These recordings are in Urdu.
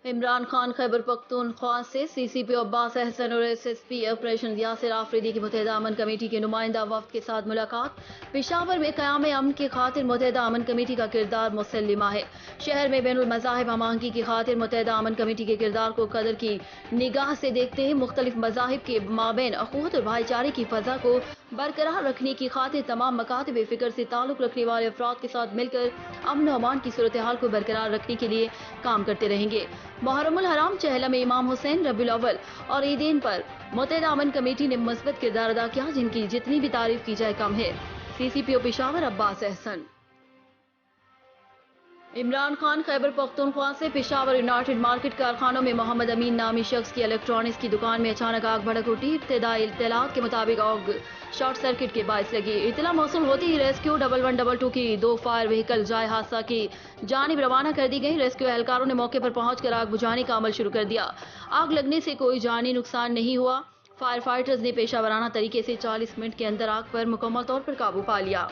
عمران خان خیبر پختونخوا سے سی سی پی عباس احسن اور S S P operation Yasir Afridi کی متحدہ امن کمیٹی کے نمائندہ وفد کے ساتھ ملاقات۔ پشاور میں قیام امن کی خاطر متحدہ امن کمیٹی کا کردار مسلمہ ہے۔ شہر میں بین المذاہب ہم آہنگی کی خاطر متحدہ امن کمیٹی کے کردار کو قدر کی نگاہ سے دیکھتے ہیں مختلف مذاہب کے مابین اخوت اور بھائی چارے کی فضا کو برقرار رکھنے کی خاطر تمام مکاتب فکر سے تعلق رکھنے والے افراد کے ساتھ مل کر امن و امان کی صورتحال کو برقرار رکھنے کے لیے کام کرتے رہیں گے۔ محرم الحرام چہلہ میں امام حسین ربیع الاول اور عیدین پر متحدہ امن کمیٹی نے مثبت کردار ادا کیا جن کی جتنی بھی تعریف کی جائے کم ہے۔ سی سی پی او پشاور عباس احسن۔ عمران خان خیبر پختونخوا سے پشاور یونائیٹڈ مارکیٹ کارخانوں میں محمد امین نامی شخص کی الیکٹرانکس کی دکان میں اچانک آگ بھڑک اٹھی۔ ابتدائی اطلاعات کے مطابق آگ شارٹ سرکٹ کے باعث لگی۔ اطلاع موصول ہوتی ہی ریسکیو 1122 کی 2 فائر وہیکل جائے حادثہ کی جانب روانہ کر دی گئی۔ ریسکیو اہلکاروں نے موقع پر پہنچ کر آگ بجھانے کا عمل شروع کر دیا۔ آگ لگنے سے کوئی جانی نقصان نہیں ہوا۔ فائر فائٹرز نے پیشہ ورانہ طریقے سے 40 منٹ کے اندر آگ پر مکمل طور پر قابو پا لیا۔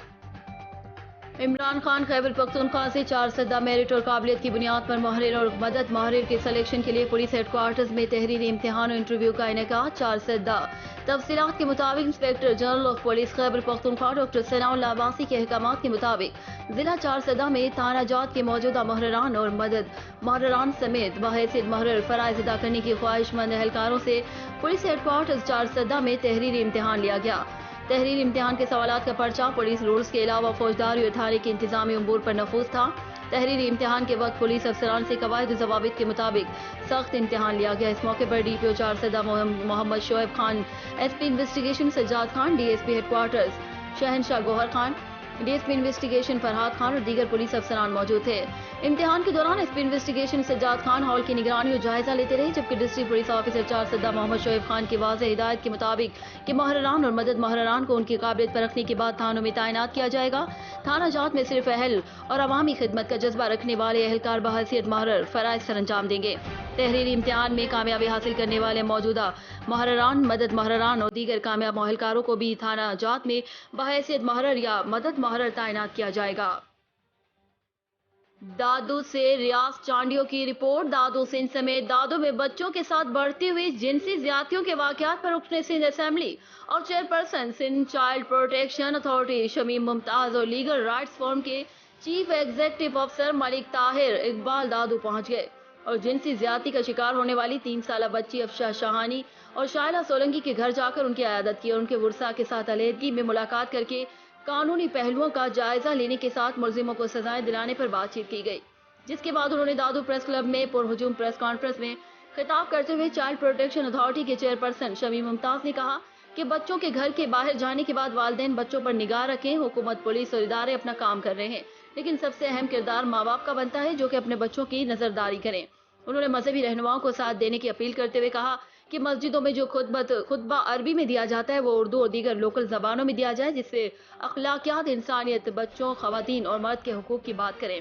عمران خان خیبر پختونخوا سے 4 سدہ میرٹ اور قابلیت کی بنیاد پر محرر اور مدد محرر کے سلیکشن کے لیے پولیس ہیڈ کوارٹرز میں تحریری امتحان و انٹرویو کا انعقاد۔ 4 سدہ تفصیلات کے مطابق inspector general of police Khyber Pakhtunkhwa doctor Sana Ullah Abbasi کے احکامات کے مطابق ضلع 4 سدہ میں تھانہ جات کے موجودہ محرران اور مدد محرران سمیت بحیثیت محرر فرائض ادا کرنے کی خواہش مند اہلکاروں سے پولیس ہیڈ کوارٹرز 4 سدہ میں تحریری امتحان لیا گیا۔ تحریری امتحان کے سوالات کا پرچہ پولیس رولز کے علاوہ فوجداری اور تھانے کے انتظامی امور پر نفوذ تھا۔ تحریری امتحان کے وقت پولیس افسران سے قواعد و ضوابط کے مطابق سخت امتحان لیا گیا۔ اس موقع پر ڈی پی او 4 سدہ Muhammad Shoaib Khan, S P investigation Sajjad Khan, D S P headquarters Shahenshah Gohar Khan, D S P investigation Farhad Khan اور دیگر پولیس افسران موجود تھے۔ امتحان کے دوران S P investigation Sajjad Khan hall کی نگرانی اور جائزہ لیتے رہے جبکہ ڈسٹرکٹ پولیس آفیسر 4 سدہ محمد شعیب خان کی واضح ہدایت کے مطابق کہ محرران اور مدد محرران کو ان کی قابلیت پر رکھنے کے بعد تھانوں میں تعینات کیا جائے گا۔ تھانہ جات میں صرف اہل اور عوامی خدمت کا جذبہ رکھنے والے اہلکار بحیثیت محرر فرائض سر انجام دیں گے۔ تحریری امتحان میں کامیابی حاصل کرنے والے موجودہ محرران، مدد محرران اور دیگر کامیاب اہلکاروں کو بھی تھانہ جات میں بحیثیت محرر یا مدد محرر تعینات کیا جائے گا۔ دادو سے ریاض چانڈیو کی رپورٹ۔ دادو سندھ سمیت دادو میں بچوں کے ساتھ بڑھتی ہوئی جنسی زیادتیوں کے واقعات پر رکن سندھ اسمبلی اور chairperson Sindh child protection authority Shamim Mumtaz اور لیگل رائٹس فورم کے چیف ایگزیکٹو افسر ملک طاہر اقبال دادو پہنچ گئے اور جنسی زیادتی کا شکار ہونے والی 3 سالہ بچی افشا شاہانی اور شائلہ سولنگی کے گھر جا کر ان کی عیادت کی اور ان کے ورثاء کے ساتھ علیحدگی میں ملاقات کر کے قانونی پہلوؤں کا جائزہ لینے کے ساتھ ملزموں کو سزائیں دلانے پر بات چیت کی گئی، جس کے بعد انہوں نے دادو پریس کلب میں پرہجوم پریس کانفرنس میں خطاب کرتے ہوئے چائلڈ پروٹیکشن اتھارٹی کے چیئرپرسن شمیم ممتاز نے کہا کہ بچوں کے گھر کے باہر جانے کے بعد والدین بچوں پر نگاہ رکھیں۔ حکومت، پولیس اور ادارے اپنا کام کر رہے ہیں لیکن سب سے اہم کردار ماں باپ کا بنتا ہے جو کہ اپنے بچوں کی نظرداری کریں۔ انہوں نے مذہبی رہنماؤں کو ساتھ دینے کی اپیل کرتے ہوئے کہا کہ مسجدوں میں جو خطبہ عربی میں دیا جاتا ہے وہ اردو اور دیگر لوکل زبانوں میں دیا جائے جس سے اخلاقیات، انسانیت، بچوں، خواتین اور مرد کے حقوق کی بات کریں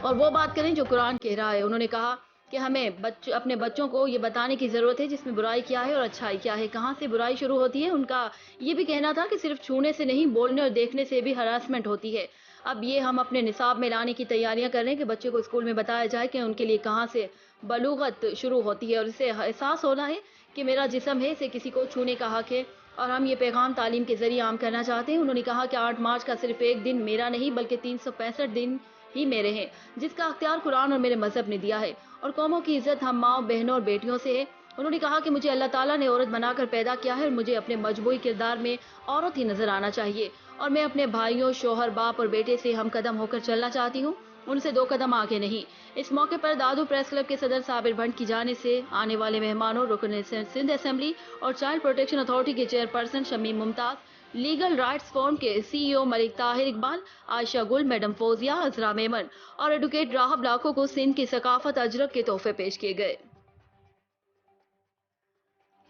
اور وہ بات کریں جو قرآن کہہ رہا ہے۔ انہوں نے کہا کہ ہمیں اپنے بچوں کو یہ بتانے کی ضرورت ہے جس میں برائی کیا ہے اور اچھائی کیا ہے، کہاں سے برائی شروع ہوتی ہے۔ ان کا یہ بھی کہنا تھا کہ صرف چھونے سے نہیں، بولنے اور دیکھنے سے بھی ہراسمنٹ ہوتی ہے۔ اب یہ ہم اپنے نصاب میں لانے کی تیاریاں کر رہے ہیں کہ بچے کو اسکول میں بتایا جائے کہ ان کے لیے کہاں سے بلوغت شروع ہوتی ہے اور اسے احساس ہونا ہے کہ میرا جسم ہے، اسے کسی کو چھونے کا حق ہے اور ہم یہ پیغام تعلیم کے ذریعے عام کرنا چاہتے ہیں۔ انہوں نے کہا کہ 8 مارچ کا صرف ایک دن میرا نہیں بلکہ 365 دن ہی میرے ہیں جس کا اختیار قرآن اور میرے مذہب نے دیا ہے اور قوموں کی عزت ہم ماں، بہنوں اور بیٹیوں سے ہے۔ انہوں نے کہا کہ مجھے اللہ تعالیٰ نے عورت بنا کر پیدا کیا ہے اور مجھے اپنے مجموعی کردار میں عورت ہی نظر آنا چاہیے اور میں اپنے بھائیوں، شوہر، باپ اور بیٹے سے ہم قدم ہو کر چلنا چاہتی ہوں، ان سے 2 قدم آگے نہیں۔ اس موقع پر دادو پریس کلب کے صدر صابر بھنڈ کی جانب سے آنے والے مہمانوں، رکن سندھ اسمبلی اور چائلڈ پروٹیکشن اتھارٹی کے چیئرپرسن شمیم ممتاز، لیگل رائٹس فورم کے سی ای او ملک طاہر اقبال، عائشہ گل، میڈم فوزیہ، عذرا میمن اور ایڈوکیٹ راہب لاکھوں کو سندھ کی ثقافت اجرک کے تحفے پیش کیے گئے۔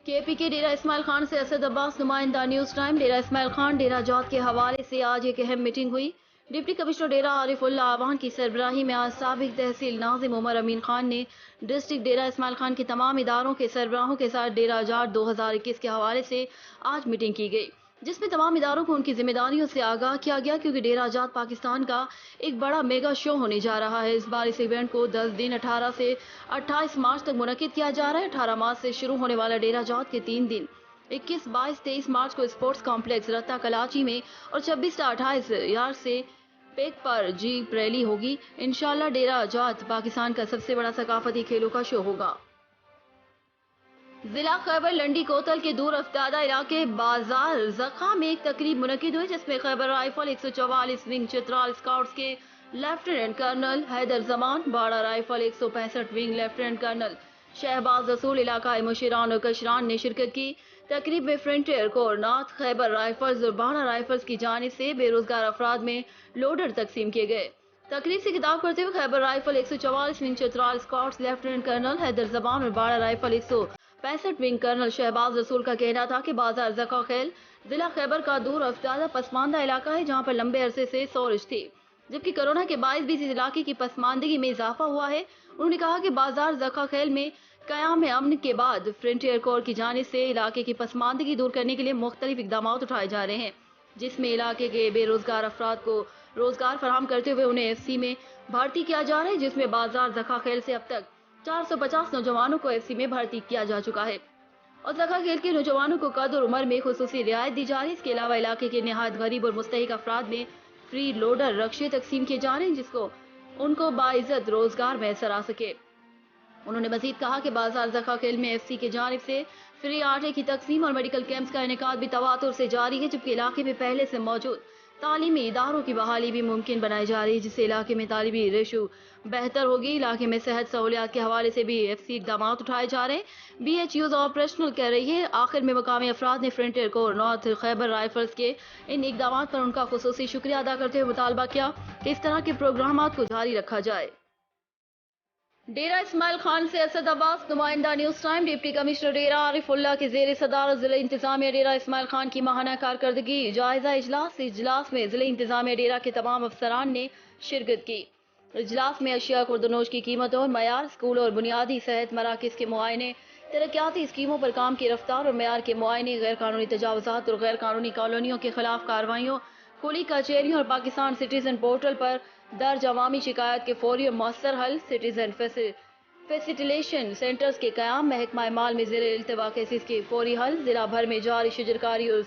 کے پی کے ڈیرہ اسماعیل خان سے اسد عباس، نمائندہ نیوز ٹائم۔ ڈیرہ اسماعیل خان ڈیرہ جات کے حوالے سے آج ایک اہم میٹنگ ہوئی۔ ڈپٹی کمشنر ڈیرہ عارف اللہ آوان کی سربراہی میں آج سابق تحصیل ناظم عمر امین خان نے ڈسٹرکٹ ڈیرہ اسماعیل خان کے تمام اداروں کے سربراہوں کے ساتھ ڈیرہ جات 2021 کے حوالے سے آج میٹنگ کی گئی۔ جس میں تمام اداروں کو ان کی ذمہ داریوں سے آگاہ کیا گیا، کیونکہ ڈیرہ آزاد پاکستان کا ایک بڑا میگا شو ہونے جا رہا ہے۔ اس بار اس ایونٹ کو 10 دن 18 سے 28 مارچ تک منعقد کیا جا رہا ہے۔ 18 مارچ سے شروع ہونے والا ڈیرہ آزاد کے 3 دن 21، 22، 23 مارچ کو اسپورٹس کمپلیکس رتا کلاچی میں اور 26 سے 28 یار سے پیک پر جیپ ریلی ہوگی۔ انشاءاللہ ڈیرہ آزاد پاکستان کا سب سے بڑا ثقافتی کھیلوں کا شو ہوگا۔ ضلع خیبر لنڈی کوتل کے دور افتادہ علاقے بازار زخا میں ایک تقریب منعقد ہوئی، جس میں Khyber rifle 144 wing Chitral scouts کے lieutenant colonel Haider Zaman, Bara rifle 165 wing lieutenant colonel Shahbaz Rasool, علاقائی مشیران اور کشران نے شرکت کی۔ تقریب میں فرنٹیئر کور نارتھ خیبر رائفلز اور باڑہ رائفلز کی جانب سے بے روزگار افراد میں لوڈر تقسیم کیے گئے۔ تقریب سے خطاب کرتے ہوئے Khyber rifle 144 wing Chitral scouts lieutenant colonel Haider Zaman اور Bara rifle 165 wing colonel Shahbaz Rasool کا کہنا تھا کہ بازار زکا خیل ضلع خیبر کا دور افتادہ پسماندہ علاقہ ہے، جہاں پر لمبے عرصے سے سورج تھی، جبکہ کورونا کے باعث بھی اس علاقے کی پسماندگی میں اضافہ ہوا ہے۔ انہوں نے کہا کہ بازار زکا خیل میں قیام امن کے بعد فرنٹیئر کور کی جانب سے علاقے کی پسماندگی دور کرنے کے لیے مختلف اقدامات اٹھائے جا رہے ہیں، جس میں علاقے کے بے روزگار افراد کو روزگار فراہم کرتے ہوئے انہیں ایف سی میں بھرتی کیا جا رہا ہے، جس میں بازار زکا خیل سے اب تک 450 نوجوانوں کو ایف سی میں بھرتی کیا جا چکا ہے اور زکا خیل کے نوجوانوں کو قد اور عمر میں خصوصی رعایت دی جا رہی ہے۔ اس کے علاوہ علاقے کے نہایت غریب اور مستحق افراد میں فری لوڈر رکشے تقسیم کیے جا رہے ہیں، جس کو ان کو باعزت روزگار میسر آ سکے۔ انہوں نے مزید کہا کہ بازار زکا خیل میں ایف سی کی جانب سے فری آٹے کی تقسیم اور میڈیکل کیمپس کا انعقاد بھی تواتر سے جاری ہے، جبکہ علاقے میں پہلے سے موجود تعلیمی اداروں کی بحالی بھی ممکن بنائی جا رہی ہے، جس سے علاقے میں طالبی ریشو بہتر ہوگی۔ علاقے میں صحت سہولیات کے حوالے سے بھی ایف سی اقدامات اٹھائے جا رہے ہیں۔ بی ایچ یوز آپریشنل کر رہی ہے۔ آخر میں مقامی افراد نے فرنٹیئر کور نارتھ خیبر رائفلز کے ان اقدامات پر ان کا خصوصی شکریہ ادا کرتے ہوئے مطالبہ کیا کہ اس طرح کے پروگرامات کو جاری رکھا جائے۔ ڈیرہ اسماعیل خان سے اسد عباس، نمائندہ نیوز ٹائم۔ ڈپٹی کمشنر ڈیرہ عارف اللہ کے زیر صدارت ضلع انتظامیہ ڈیرہ اسماعیل خان کی ماہانہ کارکردگی جائزہ اجلاس۔ اجلاس میں ضلع انتظامیہ ڈیرہ کے تمام افسران نے شرکت کی۔ اجلاس میں اشیاء خوردنوش کی قیمتوں اور معیار، اسکول اور بنیادی صحت مراکز کے معائنے، ترقیاتی اسکیموں پر کام کی رفتار اور معیار کے معائنے، غیر قانونی تجاوزات اور غیر قانونی کالونیوں کے خلاف کارروائیوں، کھلی کچہریوں اور پاکستان سٹیزن پورٹل پر درج عوامی شکایات کے فوری اور مؤثر حل، سٹیزن فیسیلیٹیشن سینٹرز کے قیام، محکمہ مال میں زیر التوا کیسز کے فوری حل، ضلع بھر میں جاری شجرکاری اور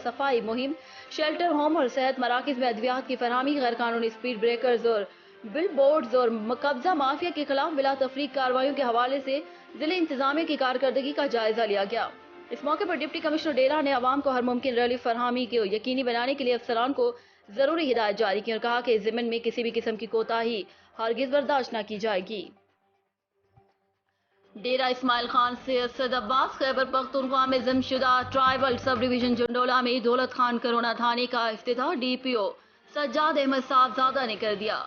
صفائی مہم، شیلٹر ہوم اور صحت مراکز میں ادویات کی فراہمی، غیر قانونی اسپیڈ بریکرز اور بل بورڈز اور قبضہ مافیا کے خلاف بلا تفریق کارروائیوں کے حوالے سے ضلع انتظامیہ کی کارکردگی کا جائزہ لیا گیا۔ اس موقع پر ڈپٹی کمشنر ڈیرہ نے عوام کو ہر ممکن ریلیف فراہمی کو یقینی بنانے کے لیے افسران کو ضروری ہدایت جاری کی اور کہا کہ اس ضمن میں کسی بھی قسم کی کوتاہی ہرگز برداشت نہ کی جائے گی۔ ڈیرہ اسماعیل خان سے اسد عباس، خیبر پختونخوا میں ضم شدہ ٹرائبل سب ڈویژن جنڈولا میں دولت خان کرونا تھانے کا افتتاح ڈی پی او سجاد احمد صاحبزادہ نے کر دیا۔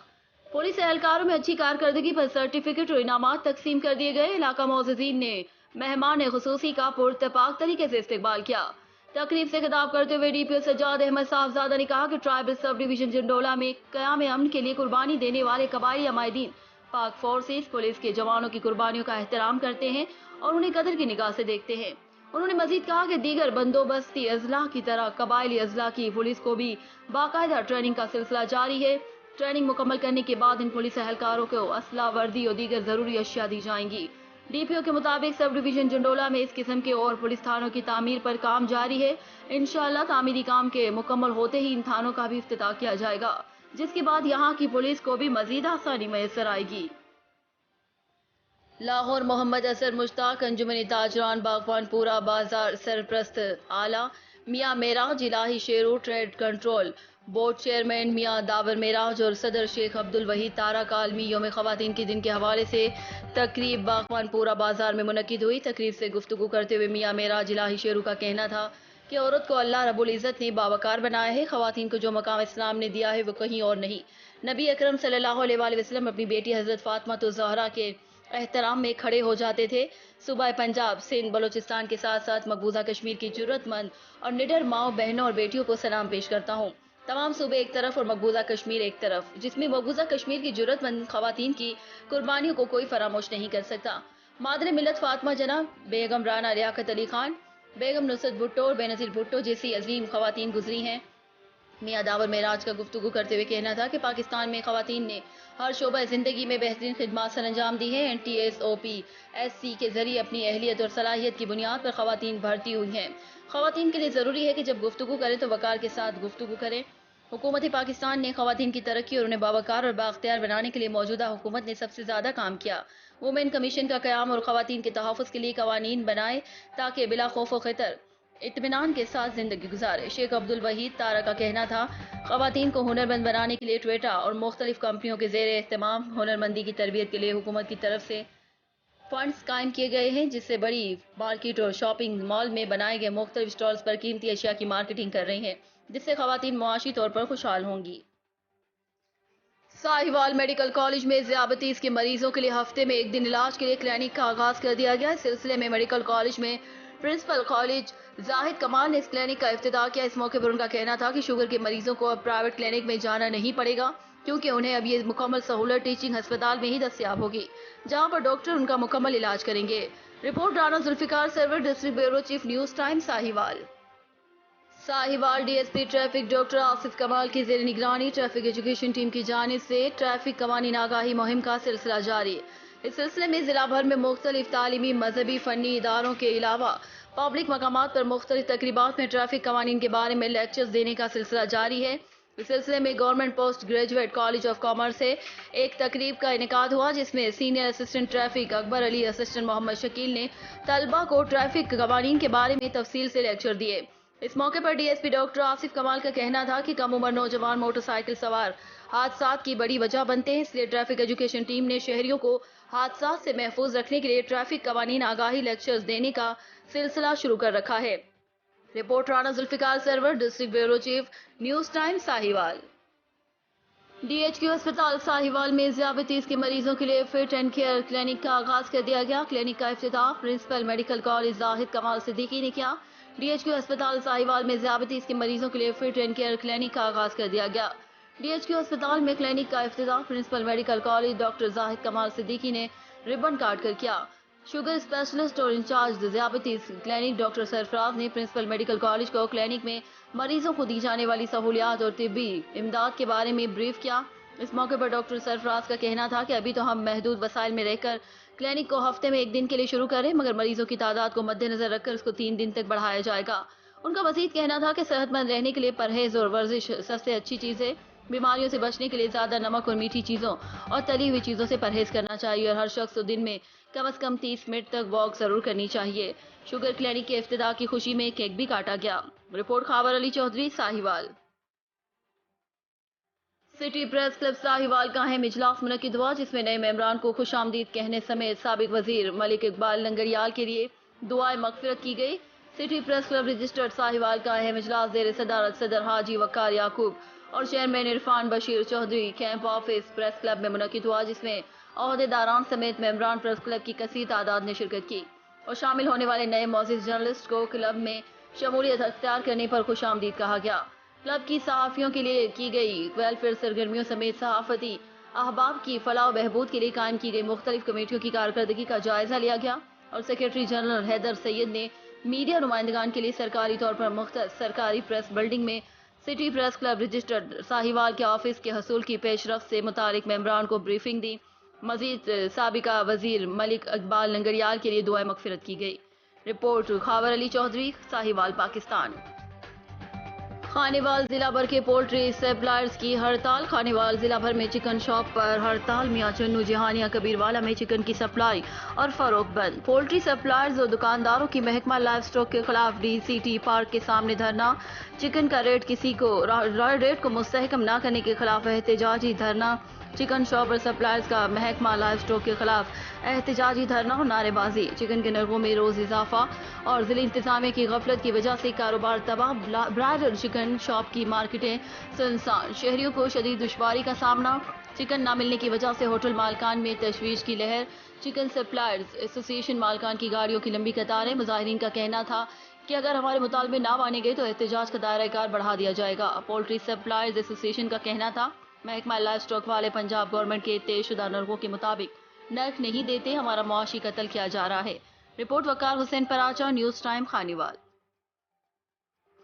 پولیس اہلکاروں میں اچھی کارکردگی پر سرٹیفکیٹ اور انعامات تقسیم کر دیے گئے۔ علاقہ معززین نے مہمان خصوصی کا پراتفاق طریقے سے استقبال کیا۔ تقریب سے خطاب کرتے ہوئے ڈی پی او سجاد احمد صاحبزادہ نے کہا کہ ٹرائبل سب ڈویژن جنڈولا میں قیام امن کے لیے قربانی دینے والے قبائلی عمائدین پاک فورسز، پولیس کے جوانوں کی قربانیوں کا احترام کرتے ہیں اور انہیں قدر کی نگاہ سے دیکھتے ہیں۔ انہوں نے مزید کہا کہ دیگر بندوبستی اضلاع کی طرح قبائلی اضلاع کی پولیس کو بھی باقاعدہ ٹریننگ کا سلسلہ جاری ہے۔ ٹریننگ مکمل کرنے کے بعد ان پولیس اہلکاروں کو اسلحہ، وردی اور دیگر ضروری اشیاء دی جائیں گی۔ ڈی پی او کے مطابق سب ڈویژن جنڈولا میں اس قسم کے اور پولیس تھانوں کی تعمیر پر کام جاری ہے۔ انشاءاللہ تعمیری کام کے مکمل ہوتے ہی ان تھانوں کا بھی افتتاح کیا جائے گا، جس کے بعد یہاں کی پولیس کو بھی مزید آسانی میسر آئے گی۔ لاہور محمد اظہر مشتاق، انجمن تاجران باغبان پورہ بازار سرپرست اعلیٰ میاں معراج الہی شیرو، ٹریڈ کنٹرول بورڈ چیئرمین میاں داور معراج اور صدر شیخ عبد الوحید تارا کا عالمی یوم خواتین کے دن کے حوالے سے تقریب باغبان پورہ بازار میں منعقد ہوئی۔ تقریب سے گفتگو کرتے ہوئے میاں معراج الہی شیرو کا کہنا تھا کہ عورت کو اللہ رب العزت نے باوقار بنایا ہے، خواتین کو جو مقام اسلام نے دیا ہے وہ کہیں اور نہیں۔ نبی اکرم صلی اللہ علیہ وآلہ وسلم اپنی بیٹی حضرت فاطمہ الزہرا کے احترام میں کھڑے ہو جاتے تھے۔ صوبہ پنجاب، سندھ، بلوچستان کے ساتھ ساتھ مقبوضہ کشمیر کی جرأت مند اور نڈر ماؤں بہنوں اور بیٹیوں کو سلام پیش کرتا ہوں۔ تمام صوبے ایک طرف اور مقبوضہ کشمیر ایک طرف، جس میں مقبوضہ کشمیر کی جرأت مند خواتین کی قربانیوں کو کوئی فراموش نہیں کر سکتا۔ مادر ملت فاطمہ جناب بیگم رانا لیاقت علی خان، بیگم نصرت بھٹو اور بینظیر بھٹو جیسی عظیم خواتین گزری ہیں۔ میاں داور معراج کا گفتگو کرتے ہوئے کہنا تھا کہ پاکستان میں خواتین نے ہر شعبہ زندگی میں بہترین خدمات سر انجام دی ہے۔ NTSOPSC کے ذریعے اپنی اہلیت اور صلاحیت کی بنیاد پر خواتین بھرتی ہوئی ہیں۔ خواتین کے لیے ضروری ہے کہ جب گفتگو کریں تو وقار کے ساتھ گفتگو کریں۔ حکومت پاکستان نے خواتین کی ترقی اور انہیں باوقار اور بااختیار بنانے کے لیے موجودہ حکومت نے سب سے زیادہ کام کیا۔ وومن کمیشن کا قیام اور خواتین کے تحفظ کے لیے قوانین بنائے تاکہ بلا خوف و خطر اطمینان کے ساتھ زندگی گزارے۔ شیخ عبدالوحید تارا کا کہنا تھا، خواتین کو ہنرمند بنانے کے لیے ٹویٹا اور مختلف کمپنیوں کے زیر اہتمام ہنرمندی کی تربیت کے لیے حکومت کی طرف سے فنڈز قائم کیے گئے ہیں، جس سے بڑی مارکیٹ اور شاپنگ مال میں بنائے گئے مختلف سٹالز پر قیمتی اشیاء کی مارکیٹنگ کر رہی ہیں، جس سے خواتین معاشی طور پر خوشحال ہوں گی۔ ساہیوال میڈیکل کالج میں ذیابیطس کے مریضوں کے لیے ہفتے میں ایک دن علاج کے لیے کلینک کا آغاز کر دیا گیا۔ اس سلسلے میں میڈیکل کالج میں پرنسپل کالج زاہد کمال نے اس کلینک کا افتتاح کیا۔ اس موقع پر ان کا کہنا تھا کہ شوگر کے مریضوں کو اب پرائیویٹ کلینک میں جانا نہیں پڑے گا، کیونکہ انہیں اب یہ مکمل سہولت ٹیچنگ ہسپتال میں ہی دستیاب ہوگی، جہاں پر ڈاکٹر ان کا مکمل علاج کریں گے۔ Report Rana Zulfiqar Sarwar, district bureau chief, news time, Sahiwal. Sahiwal D S P traffic doctor Asif Kamal کی زیر نگرانی ٹریفک ایجوکیشن ٹیم کی جانب سے ٹریفک قوانین آگاہی مہم کا سلسلہ جاری۔ اس سلسلے میں ضلع بھر میں مختلف تعلیمی، مذہبی، فنی اداروں کے علاوہ پبلک مقامات پر مختلف تقریبات میں ٹریفک قوانین کے بارے میں لیکچرز دینے کا سلسلہ جاری ہے۔ اس سلسلے میں government post graduate college of commerce سے ایک تقریب کا انعقاد ہوا، جس میں سینئر اسسٹنٹ ٹریفک اکبر علی، اسسٹنٹ محمد شکیل نے طلبہ کو ٹریفک قوانین کے بارے میں تفصیل سے لیکچر دیے۔ اس موقع پر D S P doctor Asif Kamal کا کہنا تھا کہ کم عمر نوجوان موٹر سائیکل سوار حادثات کی بڑی وجہ بنتے ہیں، اس لیے ٹریفک ایجوکیشن ٹیم نے شہریوں کو حادثات سے محفوظ رکھنے کے لیے ٹریفک قوانین آگاہی لیکچرز دینے کا سلسلہ شروع کر رکھا ہے۔ Report Rana Zulfiqar Sarwar, district bureau chief, news time, Sahiwal. DHQ ہسپتال ساہیوال میں ذیابیطس کے مریضوں کے لیے فٹ اینڈ کیئر کلینک کا آغاز کر دیا گیا۔ کلینک کا افتتاح پرنسپل میڈیکل کالج زاہد کمال صدیقی نے کیا۔ DHQ ہسپتال ساہیوال میں ذیابیطس کے مریضوں کے لیے فٹ اینڈ کیئر کلینک کا آغاز کر دیا گیا۔ DHQ ہسپتال میں کلینک کا افتتاح پرنسپل میڈیکل کالج ڈاکٹر زاہد کمال صدیقی نے ربن کاٹ کر کیا۔ شوگر اسپیشلسٹ اور انچارج ذیابیطس کلینک ڈاکٹر سرفراز نے پرنسپل میڈیکل کالج کو کلینک میں مریضوں کو دی جانے والی سہولیات اور طبی امداد کے بارے میں بریف کیا۔ اس موقع پر ڈاکٹر سرفراز کا کہنا تھا کہ ابھی تو ہم محدود وسائل میں رہ کر کلینک کو ہفتے میں ایک دن کے لیے شروع کریں، مگر مریضوں کی تعداد کو مد نظر رکھ کر اس کو 3 دن تک بڑھایا جائے گا۔ ان کا مزید کہنا تھا کہ صحت مند رہنے کے لیے پرہیز اور ورزش سب سے اچھی چیز ہے۔ بیماریوں سے بچنے کے لیے زیادہ نمک اور میٹھی چیزوں اور تلی ہوئی چیزوں سے پرہیز کرنا چاہیے، اور ہر شخص کو دن میں کم از کم 30 منٹ تک واک ضرور کرنی چاہیے۔ شوگر کلینک کے افتتاح کی خوشی میں کیک بھی کاٹا گیا۔ Report Khawar Ali Chaudhry, Sahiwal. City press club Sahiwal کا اہم اجلاس منعقد ہوا، جس میں نئے ممبران کو خوش آمدید کہنے سمیت سابق وزیر ملک اقبال لنگریال کے لیے دعائے مغفرت کی گئی۔ City press club registered Sahiwal کا اہم اجلاس زیر صدارت صدر حاجی وقار یعقوب اور chairman Irfan Bashir Chaudhry camp office press club میں منعقد ہوا، جس میں عہدے داران سمیت ممبران پریس کلب کی کثیر تعداد نے شرکت کی اور شامل ہونے والے نئے معزز جرنلسٹ کو کلب میں شمولیت اختیار کرنے پر خوش آمدید کہا گیا۔ کلب کی صحافیوں کے لیے کی گئی ویلفیئر سرگرمیوں سمیت صحافتی احباب کی فلاح و بہبود کے لیے قائم کی گئی مختلف کمیٹیوں کی کارکردگی کا جائزہ لیا گیا، اور سیکریٹری جنرل حیدر سید نے میڈیا نمائندگان کے لیے سرکاری طور پر مختص سرکاری پریس بلڈنگ میں city press club registered Sahiwal کے آفس کے حصول کی پیش رفت سے متعلق ممبران کو بریفنگ دی۔ مزید سابقہ وزیر ملک اقبال لنگریال کے لیے دعائے مغفرت کی گئی۔ رپورٹ خاور علی چودھری، ساہیوال، پاکستان۔ خانیوال ضلع بھر کے پولٹری سپلائرز کی ہڑتال۔ خانیوال ضلع بھر میں چکن شاپ پر ہڑتال۔ میاں چنو جہانیہ کبیر والا میں چکن کی سپلائی اور فروخت بند۔ پولٹری سپلائرز اور دکانداروں کی محکمہ لائف سٹاک کے خلاف DCT پارک کے سامنے دھرنا۔ چکن کا ریٹ کو مستحکم نہ کرنے کے خلاف احتجاجی دھرنا۔ چکن شاپ اور سپلائرز کا محکمہ لائف سٹاک کے خلاف احتجاجی دھرنا اور نعرے بازی۔ چکن کے نرخوں میں روز اضافہ اور ضلعی انتظامیہ کی غفلت کی وجہ سے کاروبار تباہ۔ برائڈل چکن شاپ کی مارکیٹیں سنسان، شہریوں کو شدید دشواری کا سامنا۔ چکن نہ ملنے کی وجہ سے ہوٹل مالکان میں تشویش کی لہر۔ چکن سپلائرز ایسوسی ایشن مالکان کی گاڑیوں کی لمبی قطاریں۔ مظاہرین کا کہنا تھا کہ اگر ہمارے مطالبے نہ مانے گئے تو احتجاج کا دائرہ کار بڑھا دیا جائے گا۔ پولٹری سپلائرز ایسوسی ایشن کا کہنا تھا، محکمہ لائف سٹاک والے پنجاب گورنمنٹ کے طے شدہ نرخوں کے مطابق نرخ نہیں دیتے، ہمارا معاشی قتل کیا جا رہا ہے۔ Report Waqar Hussain Paracha, news time Khanewal.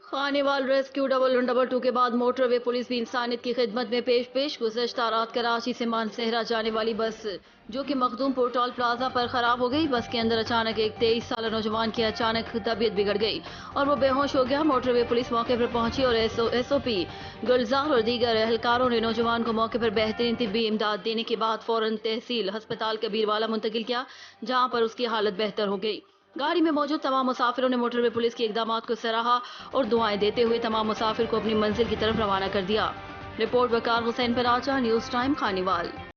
Khanewal rescue 112 کے بعد موٹر وے پولیس بھی انسانیت کی خدمت میں پیش گزشتہ رات کراچی سے مانسہرہ جانے والی بس جو کہ مخدوم پور ٹول پلازا پر خراب ہو گئی۔ بس کے اندر اچانک ایک 23 سالہ نوجوان کی اچانک طبیعت بگڑ گئی اور وہ بے ہوش ہو گیا۔ موٹر وے پولیس موقع پر پہنچی اور ایس او پی گلزار اور دیگر اہلکاروں نے نوجوان کو موقع پر بہترین طبی امداد دینے کے بعد فوراً تحصیل ہسپتال کبیر والا منتقل کیا، جہاں پر اس کی حالت بہتر ہو گئی۔ گاڑی میں موجود تمام مسافروں نے موٹر وے پولیس کے اقدامات کو سراہا اور دعائیں دیتے ہوئے تمام مسافر کو اپنی منزل کی طرف روانہ کر دیا۔ Report Waqar Hussain Paracha, news time Khanewal.